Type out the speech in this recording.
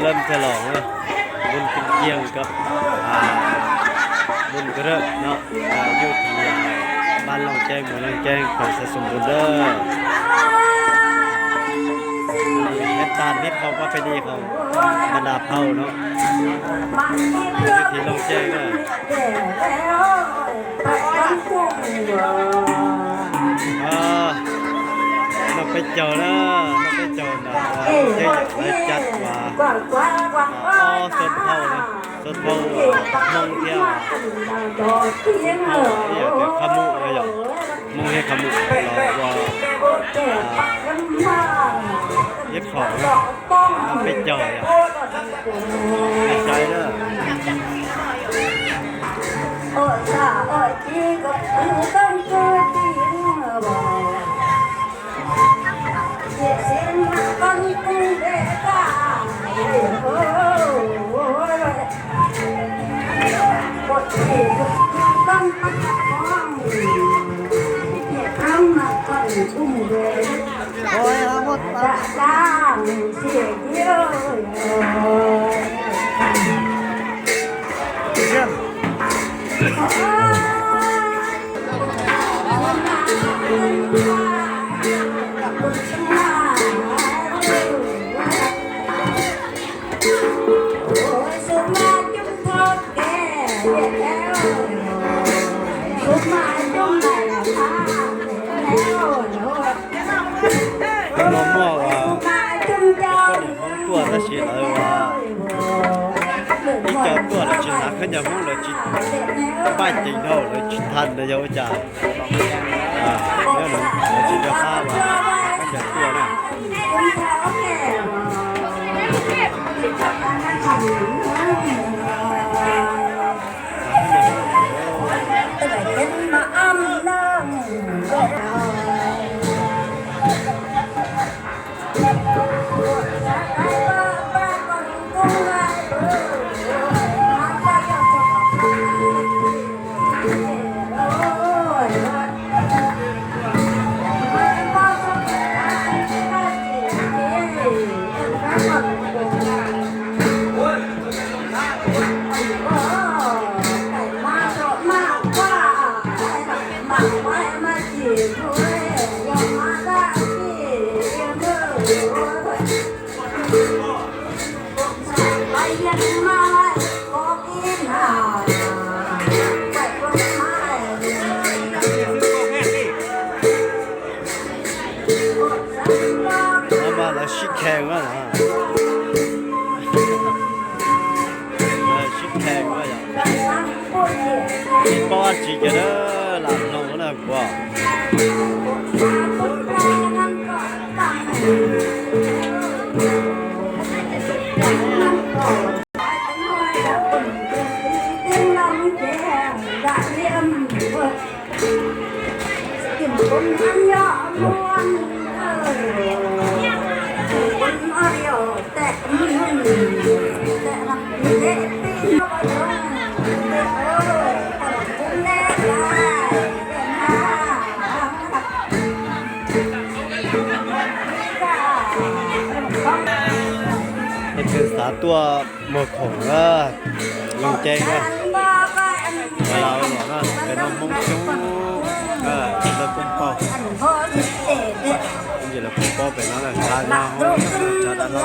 ลิมฉลองเลยบุญกินเกียงกับบุญกระเริกเนาะอยู่ที่บ้านลองแจ้งเมืองลองแจ้งของสะสมบุญเด้อเม็ดตาลนิดเขาก็ไปดีของบรรดาเผ่าเนาะอยู่ที่ลองแจ้งเนาะเราไปเจอแล้วเราไปเจอนะเยอะเลยจัดว่าสดเท่าเลยสดเท่ามองเที่ยวขมุเลยอย่างมองให้ขมุเราว่าเย็บของเราไปเจออย่างไม่ใช่เด้อโอ้ยหมดตาเสียเยอะน้องมั่วว่าตัวตะชีเลยว่านี่เจอตัวเราชินนักขึ้นอย่างพวกเราชินป้ายจริงเท่าเลยชินทันเลยเยอะจ้าเนี่ยเราชินจะฆ่าว่าขึ้นอย่างตัวเนี่ยชิคแข็งว่ะนะชิคแข็งว่ะอย่างกินป้อนจีกันเด้อหลับนอนแล้วกว่าเป็นสาตัวหมดของลงแจ้งว่าเราหรอนะเป็นน้องมงชูเราคุ้มเป้าจริงๆเราคุ้มเป้าเป็นน้องอะไรชาดาจะได้เรา